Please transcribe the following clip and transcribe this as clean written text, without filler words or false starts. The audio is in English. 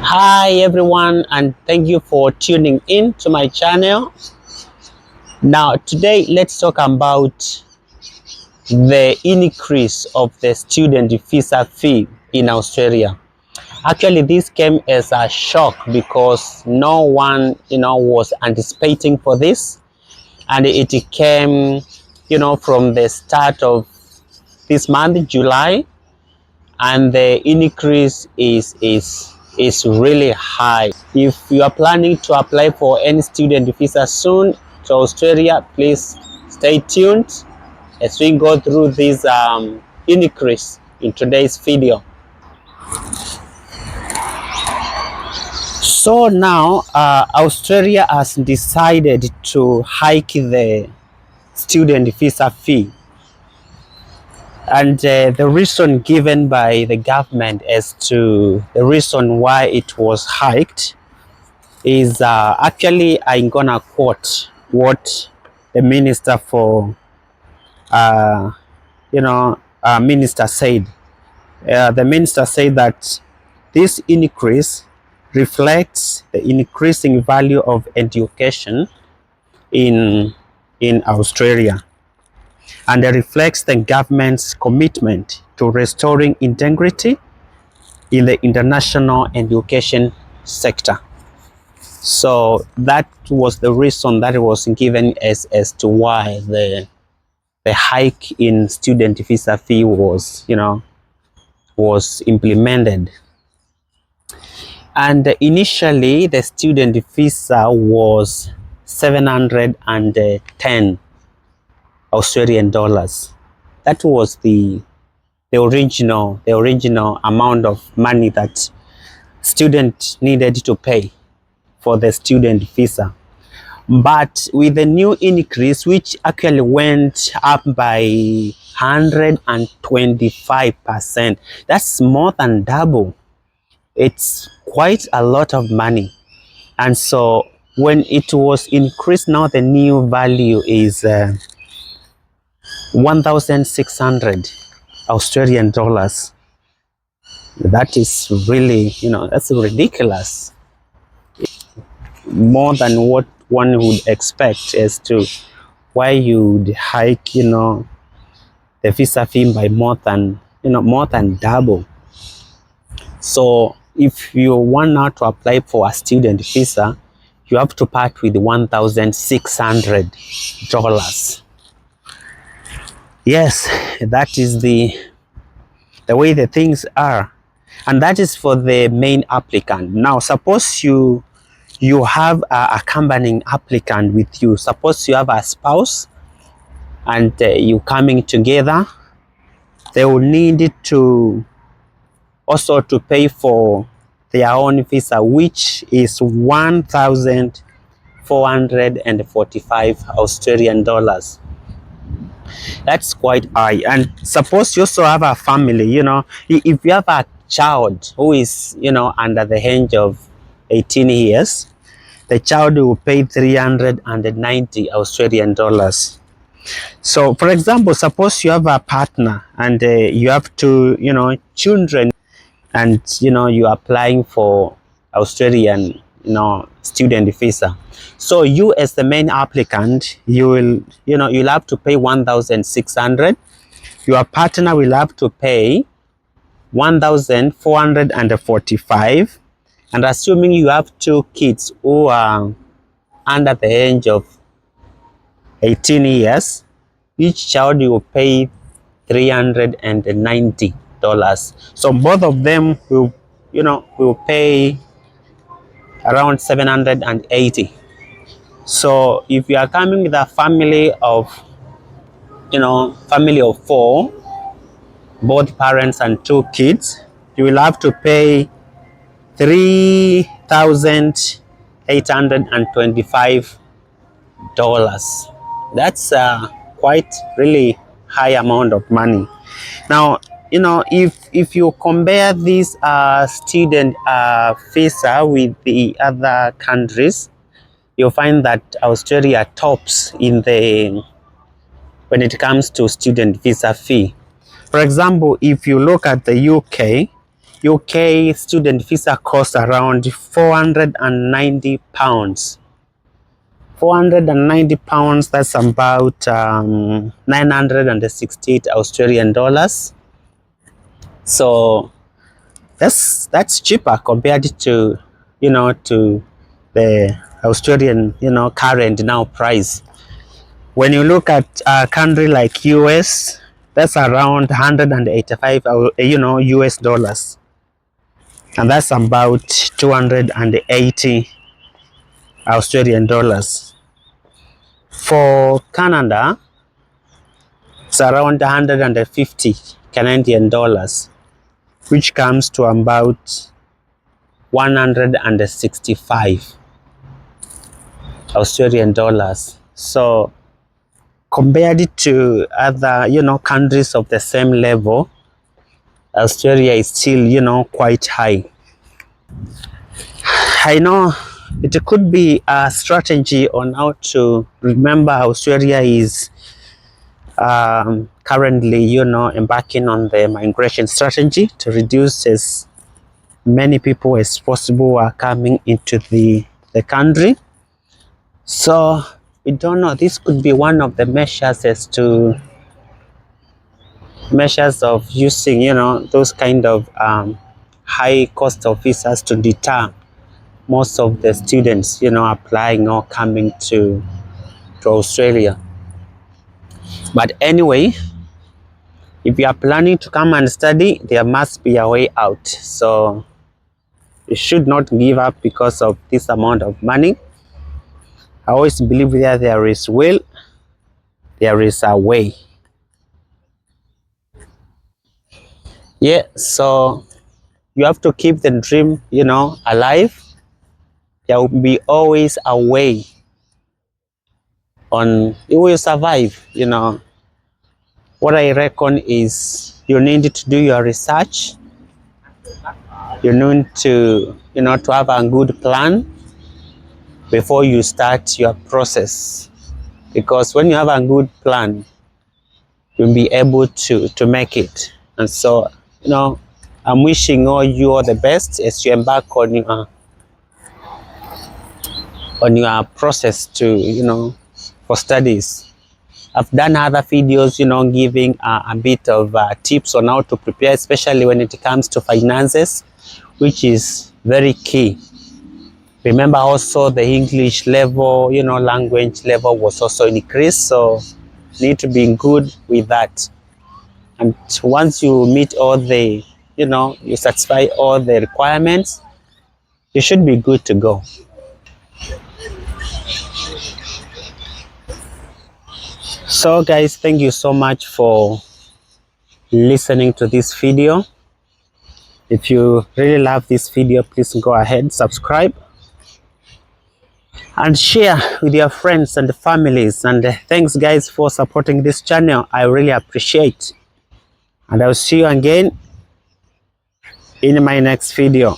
Hi everyone, and thank you for tuning in to my channel. Now today let's talk about the increase of the student visa fee in Australia. Actually, this came as a shock because no one was anticipating for this, and it came from the start of this month, July, and the increase is really high. If you are planning to apply for any student visa soon to Australia, please stay tuned as we go through this increase in today's video. So now Australia has decided to hike the student visa fee, and the reason given by the government as to the reason why it was hiked is actually, I'm gonna quote what the minister for minister said. The minister said that this increase reflects the increasing value of education in Australia, and it reflects the government's commitment to restoring integrity in the international education sector. So that was the reason that it was given as to why the hike in student visa fee was implemented. And initially the student visa was 710 Australian dollars. That was the original amount of money that students needed to pay for the student visa. But with the new increase, which actually went up by 125%, that's more than double. It's quite a lot of money. And so when it was increased, now the new value is 1,600 Australian dollars. That is really, that's ridiculous. More than what one would expect as to why you'd hike, the visa fee by more than double. So if you want now to apply for a student visa, you have to part with $1,600. Yes, that is the way the things are, and that is for the main applicant. Now suppose you have a accompanying applicant with you. Suppose you have a spouse and you coming together, they will need to also to pay for their own visa, which is 1,445 Australian dollars. That's quite high. And suppose you also have a family, if you have a child who is under the age of 18 years, the child will pay 390 Australian dollars. So for example, suppose you have a partner and you have two children, and you are applying for Australian student visa. So you, as the main applicant, you'll have to pay 1,600. Your partner will have to pay 1,445, and assuming you have two kids who are under the age of 18 years, each child will pay $390. So both of them will pay around 780. So if you are coming with a family of four, both parents and two kids, you will have to pay $3,825. That's quite really high amount of money. Now if you compare this student visa with the other countries, you'll find that Australia tops in when it comes to student visa fee. For example, if you look at the UK, UK student visa costs around £490. £490, that's about 968 Australian dollars. So that's cheaper compared to, you know, to the Australian, you know, current now price. When you look at a country like US, that's around 185, you know, US dollars, and that's about 280 Australian dollars. For Canada, it's around 150 Canadian dollars, which comes to about 165 Australian dollars. So compared to other, you know, countries of the same level, Australia is still, you know, quite high. I know it could be a strategy on how to remember Australia is currently, you know, embarking on the migration strategy to reduce as many people as possible are coming into the country. So we don't know, this could be one of the measures of using, you know, those kind of high cost of visas to deter most of the students, you know, applying or coming to Australia. But anyway, if you are planning to come and study, there must be a way out. So you should not give up because of this amount of money. I always believe that there is will, there is a way. Yeah, so you have to keep the dream, you know, alive. There will be always a way on, you will survive, you know. What I reckon is you need to do your research. You need to, you know, to have a good plan before you start your process. Because when you have a good plan, you'll be able to make it. And so, you know, I'm wishing all you all the best as you embark on your process to, you know, for studies. I've done other videos, you know, giving a bit of tips on how to prepare, especially when it comes to finances, which is very key. Remember also the English level, you know, language level was also increased, so need to be good with that. And once you meet all the, you know, you satisfy all the requirements, you should be good to go. So guys, thank you so much for listening to this video. If you really love this video, please go ahead, subscribe and share with your friends and families. And thanks guys for supporting this channel. I really appreciate. And I'll see you again in my next video.